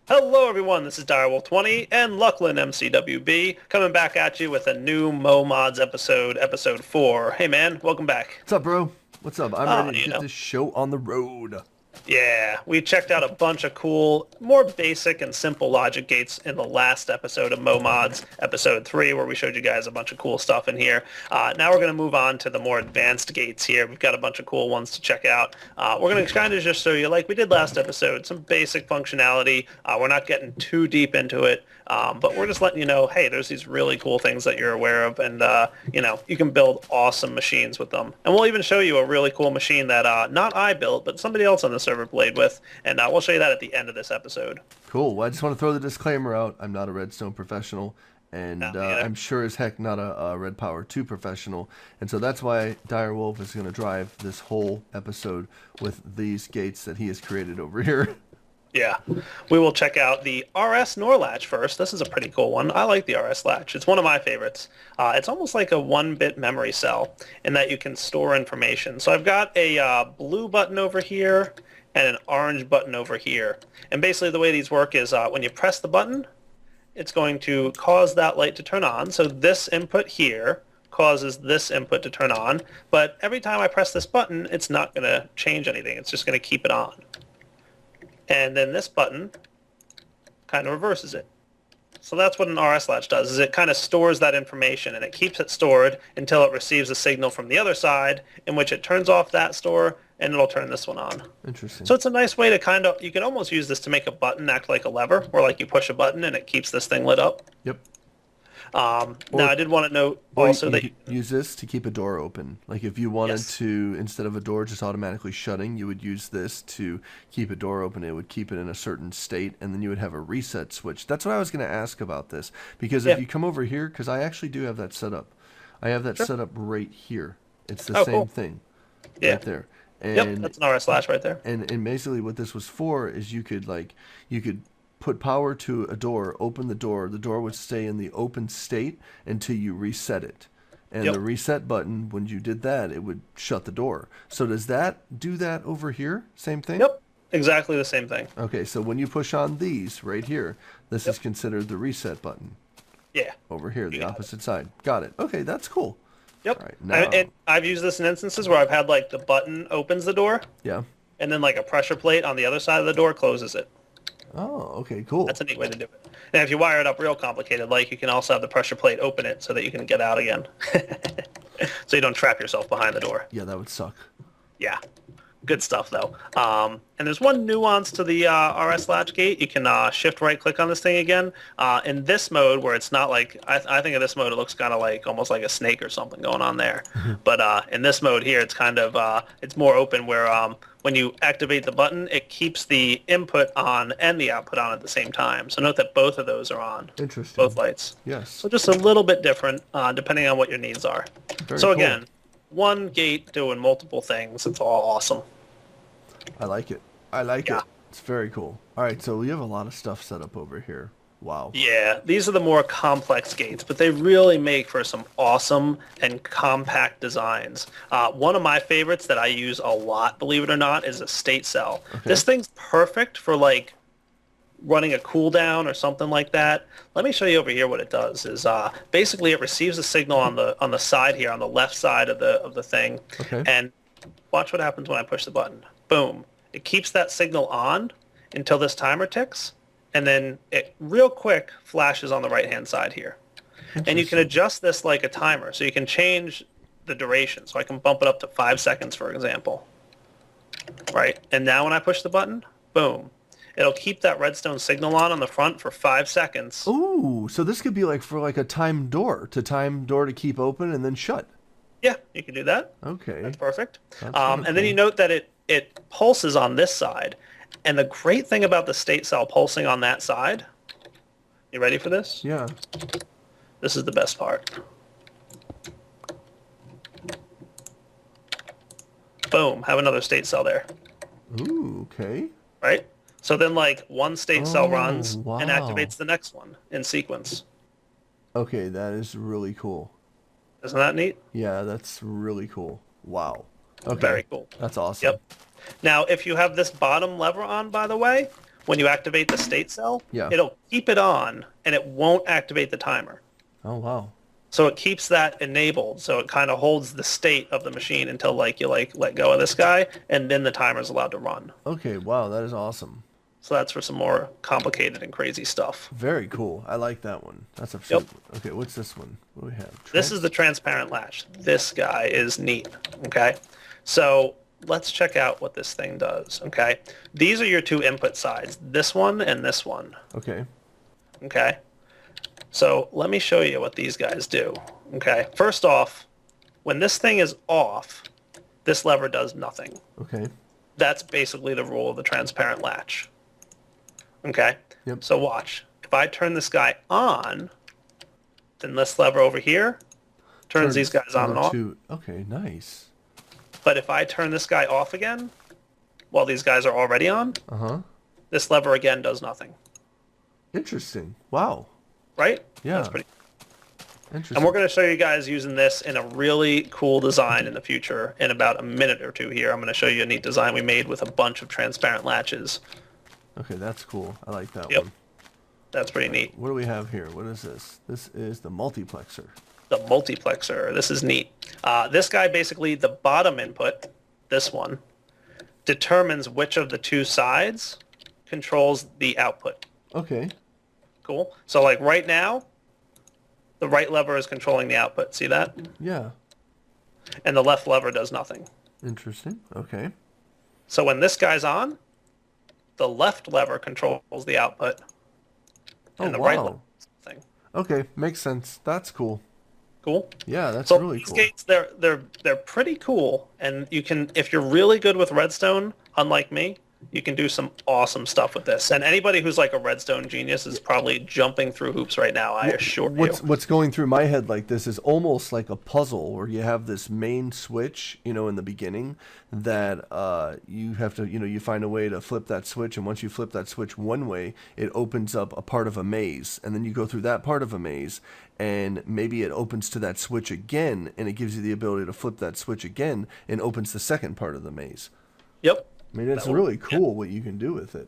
Hello everyone, this is DireWolf20 and Luclin MCWB coming back at you with a new MoMods episode, episode 4. Hey man, welcome back. What's up, bro? What's up? I'm ready to You get know, this show on the road. yeah, we checked out a bunch of cool, more basic and simple logic gates in the last episode of MoMods, episode 3, where we showed you guys a bunch of cool stuff in here. Now we're going to move on to the more advanced gates here. We've got a bunch of cool ones to check out. We're going to kind of just show you, like we did last episode, some basic functionality. We're not getting too deep into it, but we're just letting you know, hey, there's these really cool things that you're aware of, and, you can build awesome machines with them. And we'll even show you a really cool machine that not I built, but somebody else on the server played with, and we'll show you that at the end of this episode. Cool. Well, I just want to throw the disclaimer out. I'm not a redstone professional, and No, I'm sure as heck not a Red Power 2 professional. And so that's why Direwolf is going to drive this whole episode with these gates that he has created over here. Yeah, we will check out the RS NOR latch first. This is a pretty cool one. I like the RS latch. It's one of my favorites. It's almost like a 1-bit memory cell in that you can store information. So I've got a blue button over here and an orange button over here. And basically the way these work is when you press the button, it's going to cause that light to turn on. So this input here causes this input to turn on. But every time I press this button, it's not going to change anything. It's just going to keep it on. And then this button kind of reverses it. So that's what an RS latch does, is it kind of stores that information, and it keeps it stored until it receives a signal from the other side, in which it turns off that store, and it'll turn this one on. Interesting. So it's a nice way to you can almost use this to make a button act like a lever, where like you push a button and it keeps this thing lit up. Yep. Now I did want to note also that you could use this to keep a door open. Like if you wanted to, instead of a door just automatically shutting, you would use this to keep a door open. It would keep it in a certain state, and then you would have a reset switch. That's what I was going to ask about this, because if you come over here, because I actually do have that set up. I have that set up right here. It's the same thing right there. And that's an RS latch right there. And basically what this was for is you could put power to a door, open the door would stay in the open state until you reset it. And the reset button, when you did that, it would shut the door. So does that do that over here? Same thing? Yep, exactly the same thing. Okay, so when you push on these right here, this is considered the reset button. Yeah. Over here, the opposite side. Got it. Okay, that's cool. Yep. All right, now, and I've used this in instances where I've had like the button opens the door. Yeah. And then like a pressure plate on the other side of the door closes it. Oh, okay, cool. That's a neat way to do it. And if you wire it up real complicated, like you can also have the pressure plate open it so that you can get out again. So you don't trap yourself behind the door. Yeah, that would suck. Yeah. Good stuff, though. And there's one nuance to the RS latch gate. You can shift right-click on this thing again. In this mode, where it's not like... I think of this mode, it looks kind of like almost like a snake or something going on there. But in this mode here, it's kind of... it's more open where when you activate the button, it keeps the input on and the output on at the same time. So note that both of those are on. Interesting. Both lights. Yes. So just a little bit different depending on what your needs are. Very so cool. again, one gate doing multiple things. It's all awesome. I like it. I like it. It's very cool. All right, so we have a lot of stuff set up over here. Wow. Yeah, these are the more complex gates, but they really make for some awesome and compact designs. One of my favorites that I use a lot, believe it or not, is a state cell. Okay. This thing's perfect for like running a cooldown or something like that. Let me show you over here what it does. Is basically it receives a signal on the side here, on the left side of the thing, and watch what happens when I push the button. Boom. It keeps that signal on until this timer ticks, and then it real quick flashes on the right-hand side here. And you can adjust this like a timer, so you can change the duration. So I can bump it up to 5 seconds, for example. Right? And now when I push the button, boom. It'll keep that redstone signal on the front for 5 seconds. Ooh, so this could be like for like a timed door to keep open and then shut. Yeah, you can do that. Okay. That's perfect. And then you note that it pulses on this side. And the great thing about the state cell pulsing on that side, you ready for this? Yeah. This is the best part. Boom, have another state cell there. Ooh, okay. Right? So then like one state cell runs and activates the next one in sequence. Okay, that is really cool. Isn't that neat? Yeah, that's really cool. Wow. Okay. Very cool. That's awesome. Yep. Now, if you have this bottom lever on, by the way, when you activate the state cell, Yeah. it'll keep it on and it won't activate the timer. Oh, wow. So it keeps that enabled. So it kind of holds the state of the machine until like you like let go of this guy, and then the timer's allowed to run. Okay, wow, that is awesome. So that's for some more complicated and crazy stuff. Very cool. I like that one. That's a Yep. Okay, what's this one? What do we have? This is the transparent latch. This guy is neat. Okay. So let's check out what this thing does. Okay. These are your two input sides, this one and this one. Okay. Okay. So let me show you what these guys do. Okay. First off, when this thing is off, this lever does nothing. Okay. That's basically the rule of the transparent latch. Okay? Yep. So watch. If I turn this guy on, then this lever over here turns these guys on and off. Okay, nice. But if I turn this guy off again, while these guys are already on, this lever again does nothing. Interesting. Wow. Right? Yeah. That's pretty. Interesting. And we're going to show you guys using this in a really cool design in the future. In about a minute or two here, I'm going to show you a neat design we made with a bunch of transparent latches. Okay, that's cool. I like that Yep. one. That's pretty neat. What do we have here? What is this? This is the multiplexer. The multiplexer. This is neat. This guy basically, the bottom input, this one, determines which of the two sides controls the output. Okay. Cool. So like right now, the right lever is controlling the output. See that? Yeah. And the left lever does nothing. Interesting. Okay. So when this guy's on, the left lever controls the output. And the right lever does nothing. Okay, makes sense. That's cool. Cool. Yeah, that's So really these cool. gates, they're pretty cool, and you can, if you're really good with redstone, unlike me, you can do some awesome stuff with this. And anybody who's like a redstone genius is probably jumping through hoops right now, I assure you. What's going through my head like this is almost like a puzzle where you have this main switch, in the beginning that you have to, you find a way to flip that switch, and once you flip that switch one way, it opens up a part of a maze, and then you go through that part of a maze, and maybe it opens to that switch again, and it gives you the ability to flip that switch again and opens the second part of the maze. Yep. I mean, it's really cool what you can do with it.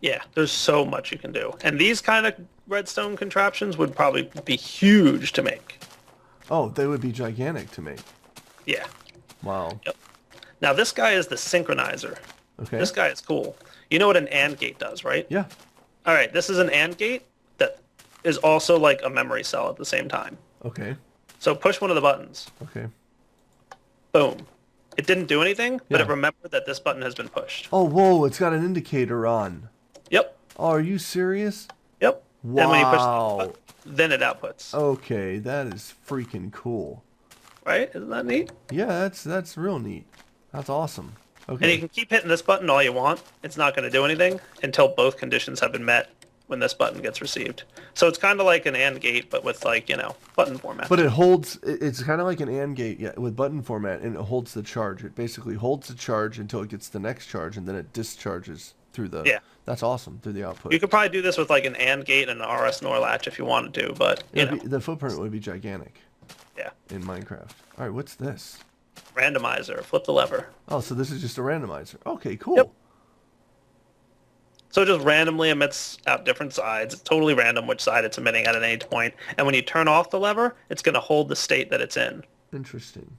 Yeah, there's so much you can do. And these kind of redstone contraptions would probably be huge to make. Oh, they would be gigantic to make. Yeah. Wow. Yep. Now this guy is the synchronizer. Okay. This guy is cool. You know what an AND gate does, right? Yeah. All right, this is an AND gate that is also like a memory cell at the same time. Okay. So push one of the buttons. Okay. Boom. It didn't do anything, but Yeah. it remembered that this button has been pushed. Oh, whoa, it's got an indicator on. Yep. Oh, are you serious? Yep. Wow. And when you push the button, then it outputs. Okay, that is freaking cool. Right? Isn't that neat? Yeah, that's real neat. That's awesome. And Okay. you can keep hitting this button all you want. It's not going to do anything until both conditions have been met when this button gets received. So it's kind of like an AND gate, but with like, button format. But it's kind of like an AND gate, yeah, with button format, and it holds the charge. It basically holds the charge until it gets the next charge, and then it discharges through the... Yeah. That's awesome, through the output. You could probably do this with like an AND gate and an RS NOR latch if you wanted to, but, The footprint would be gigantic yeah. in Minecraft. All right, what's this? Randomizer. Flip the lever. Oh, so this is just a randomizer. Okay, cool. Yep. So it just randomly emits out different sides. It's totally random which side it's emitting at any point. And when you turn off the lever, it's going to hold the state that it's in. Interesting.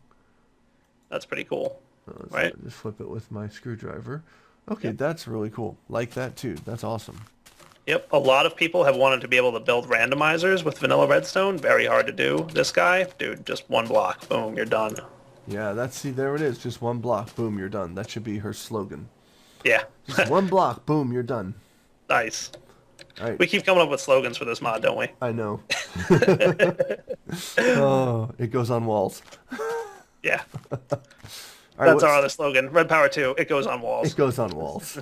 That's pretty cool, Let's right? just flip it with my screwdriver. Okay, Yep. that's really cool. Like that too. That's awesome. Yep. A lot of people have wanted to be able to build randomizers with vanilla redstone. Very hard to do. This guy, dude, just one block. Boom, you're done. Yeah, see, there it is. Just one block. Boom, you're done. That should be her slogan. Yeah. Just one block. Boom, you're done. Nice. All right. We keep coming up with slogans for this mod, don't we? I know. Oh, it goes on walls. Yeah. All right, That's our other slogan. Red Power 2, it goes on walls. It goes on walls.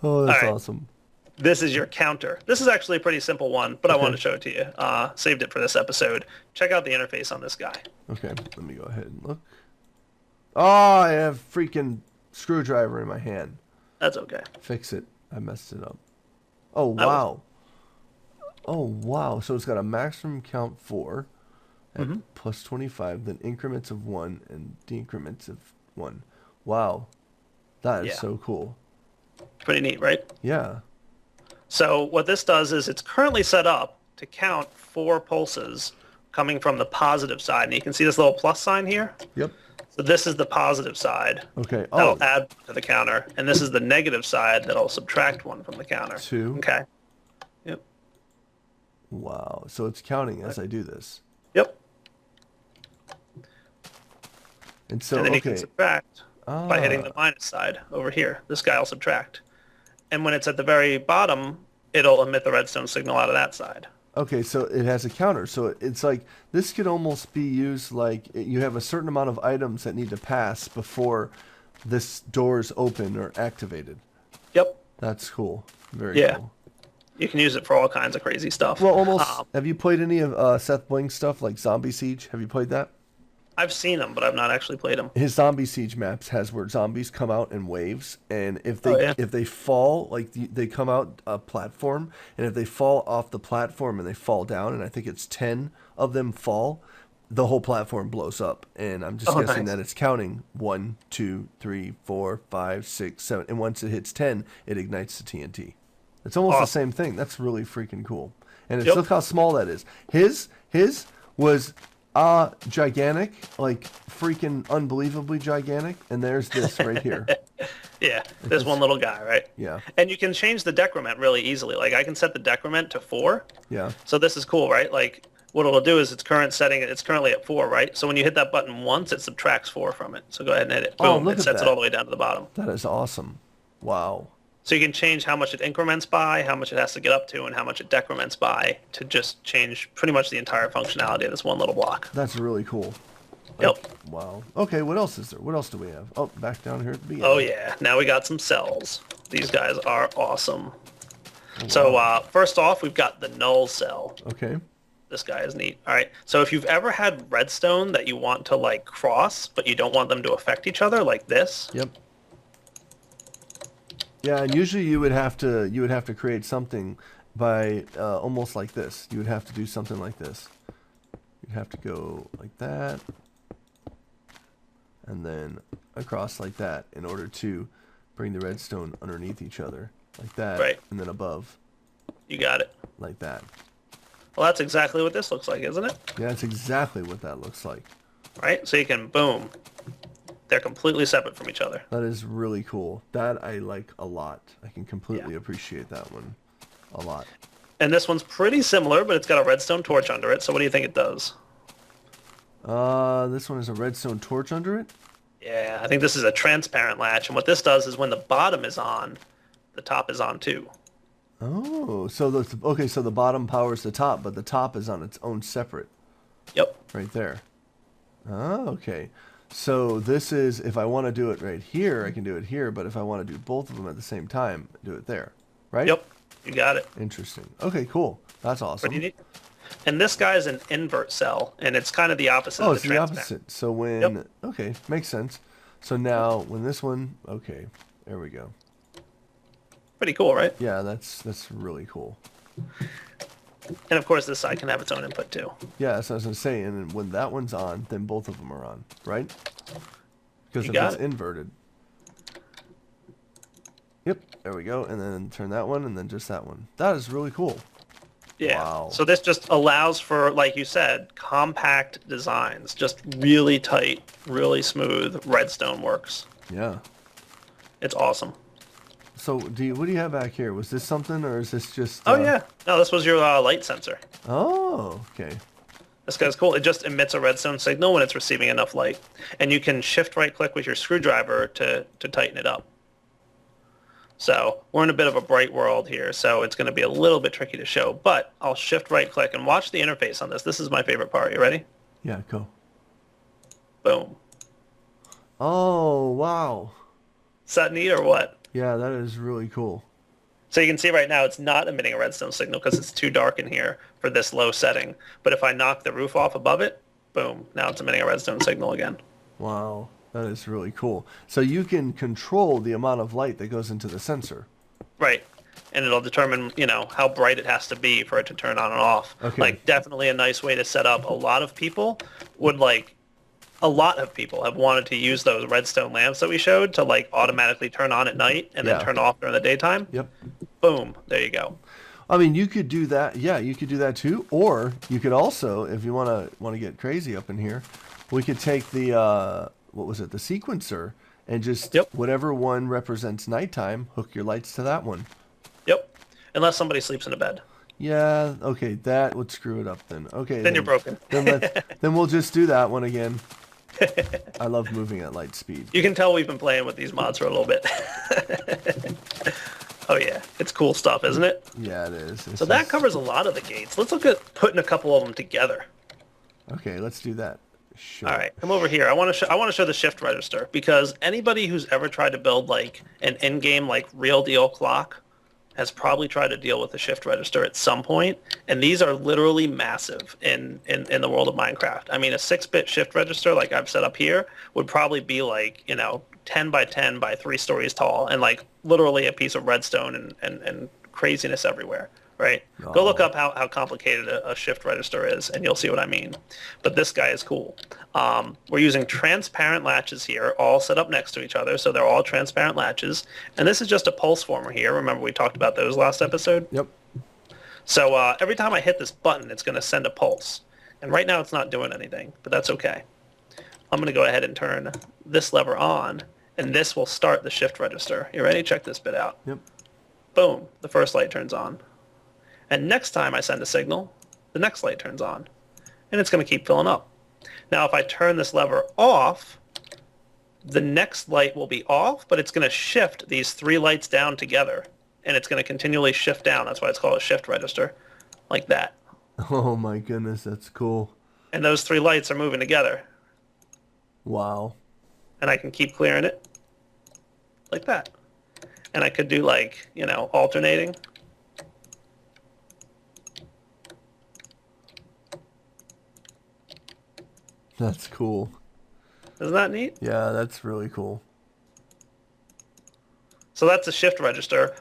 Oh, that's right. awesome. This is your counter. This is actually a pretty simple one, but I wanted to show it to you. Saved it for this episode. Check out the interface on this guy. Okay, let me go ahead and look. Oh, I have freaking screwdriver in my hand. That's okay. Fix it. I messed it up. Oh, wow. Oh, wow. So it's got a maximum count 4 at plus 25, then increments of 1 and decrements of 1. Wow. That is so cool. Pretty neat, right? Yeah. So what this does is it's currently set up to count 4 pulses coming from the positive side. And you can see this little plus sign here. Yep. So this is the positive side. Okay. Oh. That'll add to the counter. And this is the negative side that'll subtract 1 from the counter. 2. Okay. Yep. Wow. So it's counting as I do this. Yep. And so, And then you okay. can subtract by hitting the minus side over here. This guy will subtract. And when it's at the very bottom, it'll emit the redstone signal out of that side. Okay, so it has a counter. So it's like this could almost be used like you have a certain amount of items that need to pass before this door is open or activated. Yep. That's cool. Very cool. You can use it for all kinds of crazy stuff. Well, almost. Have you played any of Seth Bling's stuff like Zombie Siege? Have you played that? I've seen them, but I've not actually played them. His Zombie Siege maps has where zombies come out in waves, and if they fall, like they come out a platform, and if they fall off the platform and they fall down, and I think it's 10 of them fall, the whole platform blows up. And I'm just guessing that it's counting 1, 2, 3, 4, 5, 6, 7, and once it hits 10, it ignites the TNT. It's almost the same thing. That's really freaking cool. And it's look how small that is. His was gigantic, like freaking unbelievably gigantic, and there's this right here. Yeah, this one little guy, right? Yeah. And you can change the decrement really easily. Like I can set the decrement to 4. Yeah. So this is cool, right? Like what it'll do is it's currently at 4, right? So when you hit that button once, it subtracts 4 from it. So go ahead and hit it. Boom, look it at sets that. it all the way down to the bottom. That is awesome. Wow. So you can change how much it increments by, how much it has to get up to, and how much it decrements by to just change pretty much the entire functionality of this one little block. That's really cool. Yep. Wow. Okay, what else is there? What else do we have? Oh, back down here at the beginning. Oh yeah, now we got some cells. These guys are awesome. So first off, we've got the null cell. Okay. This guy is neat. All right. So if you've ever had redstone that you want to like cross, but you don't want them to affect each other, like this. Yep. Yeah, and usually you would have to create something by almost like this. You would have to do something like this. You'd have to go like that, and then across like that in order to bring the redstone underneath each other, like that, right. And then above. You got it. Like that. Well, that's exactly what this looks like, isn't it? Yeah, that's exactly what that looks like. Right? So you can, boom. They're completely separate from each other. That is really cool. That I like a lot. I can completely appreciate that one a lot. And this one's pretty similar, but it's got a redstone torch under it. So what do you think it does? This one has a redstone torch under it? Yeah, I think this is a transparent latch. And what this does is when the bottom is on, the top is on too. Oh, so the bottom powers the top, but the top is on its own separate. Yep. Right there. Oh, okay. So this is, if I want to do it right here, I can do it here, but if I want to do both of them at the same time, do it there. Right? Yep. You got it. Interesting. Okay, cool. That's awesome. Pretty neat. And this guy's an invert cell, and it's kind of the opposite of the transparent. It's the opposite. So when, okay, makes sense. So now when this one, okay, there we go. Pretty cool, right? Yeah, that's really cool. And of course, this side can have its own input too. Yeah, that's what I was going to say. And when that one's on, then both of them are on, right? Because if it's inverted. Yep, there we go. And then turn that one, and then just that one. That is really cool. Yeah. Wow. So this just allows for, like you said, compact designs. Just really tight, really smooth redstone works. Yeah. It's awesome. So what do you have back here? Was this something, or is this just... Oh, yeah. No, this was your light sensor. Oh, okay. This guy's cool. It just emits a redstone signal when it's receiving enough light. And you can shift right-click with your screwdriver to tighten it up. So we're in a bit of a bright world here, so it's going to be a little bit tricky to show. But I'll shift right-click and watch the interface on this. This is my favorite part. You ready? Yeah, go. Boom. Oh, wow. Is that neat or what? Yeah, that is really cool. So you can see right now it's not emitting a redstone signal because it's too dark in here for this low setting. But if I knock the roof off above it, boom, now it's emitting a redstone signal again. Wow, that is really cool. So you can control the amount of light that goes into the sensor. Right. And it'll determine, how bright it has to be for it to turn on and off. Okay. Like, definitely a nice way to set up. A lot of people would, a lot of people have wanted to use those redstone lamps that we showed to like automatically turn on at night and then Yeah. turn off during the daytime. Yep. Boom, there you go. I mean, you could do that. Yeah, you could do that too. Or you could also, if you want to get crazy up in here, we could take the what was it, the sequencer, and just whatever one represents nighttime, hook your lights to that one. Yep. Unless somebody sleeps in a bed. Yeah. Okay, that would screw it up then. Okay. Then you're broken. Then we'll just do that one again. I love moving at light speed. You can tell we've been playing with these mods for a little bit. Oh yeah, it's cool stuff, isn't it? Yeah, it is. So that covers a lot of the gates. Let's look at putting a couple of them together. Okay, let's do that. Sure. All right, come over here. I want to show the shift register because anybody who's ever tried to build like an in-game like real deal clock has probably tried to deal with the shift register at some point, and these are literally massive in the world of Minecraft. I mean, a 6-bit shift register like I've set up here would probably be like, 10 by 10 by 3 stories tall and like literally a piece of redstone and craziness everywhere, right? Oh. Go look up how complicated a shift register is and you'll see what I mean. But this guy is cool. We're using transparent latches here, all set up next to each other, so they're all transparent latches. And this is just a pulse former here. Remember we talked about those last episode? Yep. So every time I hit this button, it's going to send a pulse. And right now it's not doing anything, but that's okay. I'm going to go ahead and turn this lever on, and this will start the shift register. You ready? Check this bit out. Yep. Boom. The first light turns on. And next time I send a signal, the next light turns on. And it's going to keep filling up. Now, if I turn this lever off, the next light will be off, but it's going to shift these 3 lights down together. And it's going to continually shift down. That's why it's called a shift register. Like that. Oh my goodness, that's cool. And those 3 lights are moving together. Wow. And I can keep clearing it. Like that. And I could do like, alternating. That's cool. Isn't that neat? Yeah, that's really cool. So that's a shift register.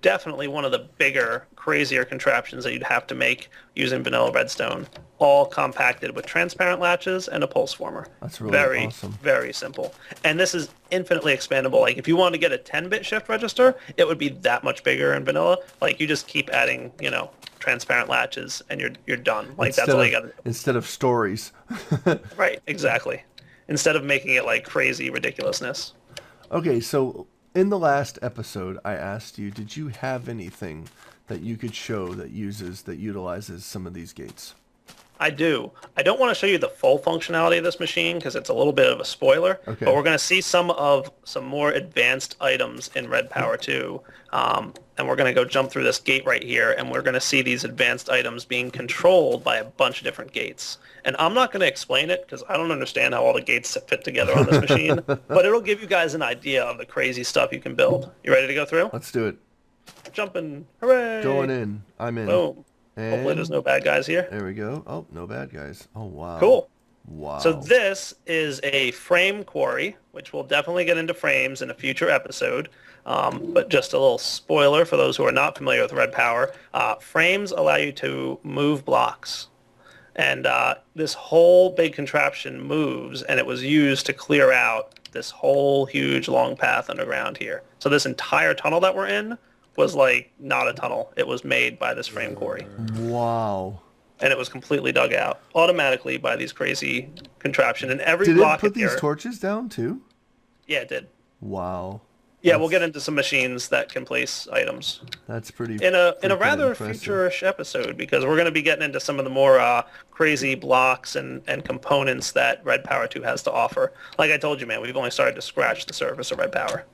Definitely one of the bigger, crazier contraptions that you'd have to make using vanilla redstone, all compacted with transparent latches and a pulse former. That's really awesome. Very simple. And this is infinitely expandable. Like if you wanted to get a 10-bit shift register, it would be that much bigger in vanilla. Like you just keep adding, transparent latches and you're done. Like that's all you got to do. Instead of stories. Right, exactly. Instead of making it like crazy ridiculousness. Okay, so in the last episode, I asked you, did you have anything that you could show that utilizes some of these gates? I do. I don't want to show you the full functionality of this machine because it's a little bit of a spoiler. Okay. But we're going to see some more advanced items in Red Power 2. And we're going to go jump through this gate right here, and we're going to see these advanced items being controlled by a bunch of different gates. And I'm not going to explain it because I don't understand how all the gates fit together on this machine. But it'll give you guys an idea of the crazy stuff you can build. You ready to go through? Let's do it. Jumping. Hooray! Going in. I'm in. Boom. And hopefully there's no bad guys here. There we go. Oh, no bad guys. Oh, wow. Cool. Wow. So this is a frame quarry, which we'll definitely get into frames in a future episode. But just a little spoiler for those who are not familiar with Red Power. Frames allow you to move blocks. And this whole big contraption moves, and it was used to clear out this whole huge long path underground here. So this entire tunnel that we're in was like not a tunnel. It was made by this frame quarry. Wow. And it was completely dug out automatically by these crazy contraption. And every did block it put these torches down too? Yeah, it did. Wow. Yeah, we'll get into some machines that can place items. That's pretty. In a rather future-ish episode, because we're going to be getting into some of the more crazy blocks and components that Red Power 2 has to offer. Like I told you, man, we've only started to scratch the surface of Red Power.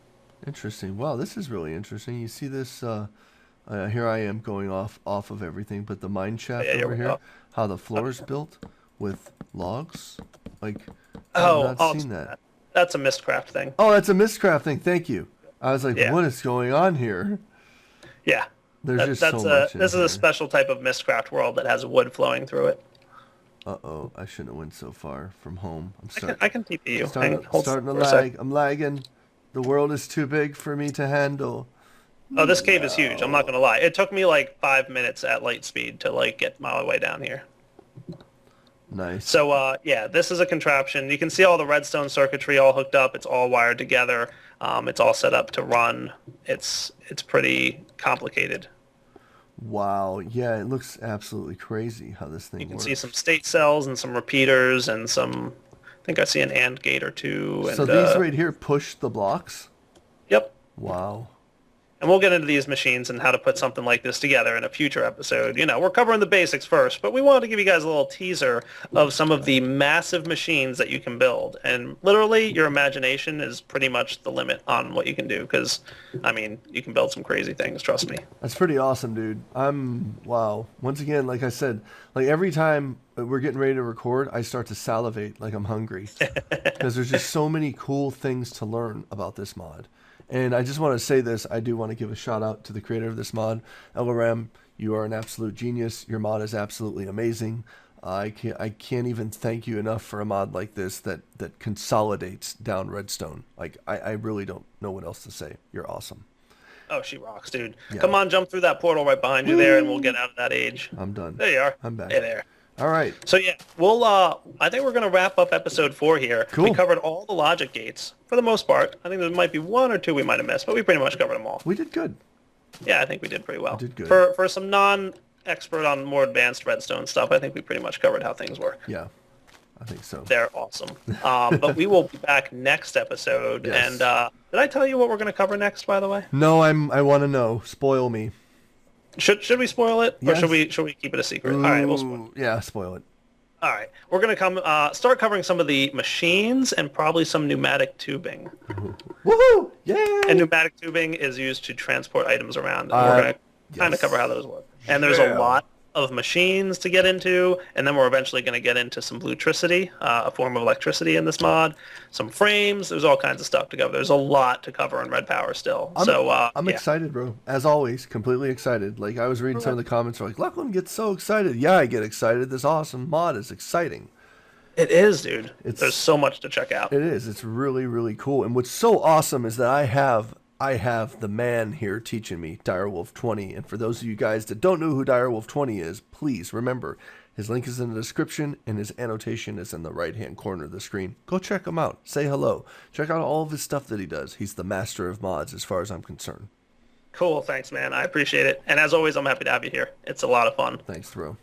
Interesting. Wow, this is really interesting. You see this? Here I am going off of everything, but the mine shaft over here, how the floor is built with logs. Like, I've not seen that. That's a Mistcraft thing. Oh, that's a Mistcraft thing. Thank you. I was like, what is going on here? Yeah. There's so much in This is here. a special type of Mistcraft world that has wood flowing through it. Uh-oh, I shouldn't have went so far from home. I can TP you. Starting to lag. I'm lagging. The world is too big for me to handle. Oh, this cave is huge. I'm not going to lie. It took me like 5 minutes at light speed to like get my way down here. Nice. So yeah, this is a contraption. You can see all the redstone circuitry all hooked up. It's all wired together. It's all set up to run. It's pretty complicated. Wow. Yeah, it looks absolutely crazy how this thing You can works. see some state cells and some repeaters and some. I think I see an AND gate or two. And So these right here push the blocks? yep. Wow. And we'll get into these machines and how to put something like this together in a future episode. You know, we're covering the basics first, but we wanted to give you guys a little teaser of some of the massive machines that you can build. And literally, your imagination is pretty much the limit on what you can do because, I mean, you can build some crazy things, trust me. That's pretty awesome, dude. Wow. Once again, like I said, like every time we're getting ready to record, I start to salivate like I'm hungry because there's just so many cool things to learn about this mod. And I just want to say this. I do want to give a shout out to the creator of this mod. Elaram, you are an absolute genius. Your mod is absolutely amazing. I can't even thank you enough for a mod like this that consolidates down redstone. Like, I really don't know what else to say. You're awesome. Oh, she rocks, dude. Yeah. Come on, jump through that portal right behind you there, and we'll get out of that age. I'm done. There you are. I'm back. Hey there. All right. So yeah, we'll I think we're gonna wrap up episode 4 here. Cool. We covered all the logic gates for the most part. I think there might be 1 or 2 we might have missed, but we pretty much covered them all. We did good. Yeah, I think we did pretty well. We did good. For some non-expert on more advanced redstone stuff, I think we pretty much covered how things work. Yeah, I think so. They're awesome. But we will be back next episode. Yes. And did I tell you what we're gonna cover next, by the way? No, I want to know. Spoil me. Should we spoil it, Yes. or should we keep it a secret? All right, we'll spoil. Yeah, spoil it. All right, we're gonna start covering some of the machines and probably some pneumatic tubing. Woohoo! Yay! And pneumatic tubing is used to transport items around. And we're gonna kind of yes. cover how those work. And there's Yeah. a lot of machines to get into, and then we're eventually going to get into some bluetricity, a form of electricity in this mod, some frames. There's all kinds of stuff to cover. There's a lot to cover in Red Power still. I'm yeah. excited, bro. As always, completely excited. Like, I was reading some of the comments, like, Luclin gets so excited. Yeah, I get excited. This awesome mod is exciting. It is, dude. It's- There's so much to check out. It is. It's really, really cool. And what's so awesome is that I have the man here teaching me, DireWolf20. And for those of you guys that don't know who DireWolf20 is, please remember, his link is in the description and his annotation is in the right-hand corner of the screen. Go check him out. Say hello. Check out all of his stuff that he does. He's the master of mods as far as I'm concerned. Cool. Thanks, man. I appreciate it. And as always, I'm happy to have you here. It's a lot of fun. Thanks, bro.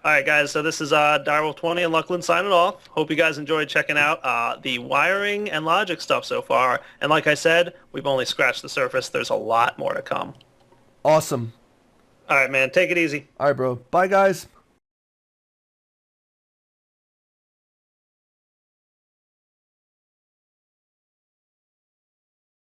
All right, guys, so this is DireWolf20 and Luclin signing off. Hope you guys enjoyed checking out the wiring and logic stuff so far. And like I said, we've only scratched the surface. There's a lot more to come. Awesome. All right, man, take it easy. All right, bro. Bye, guys.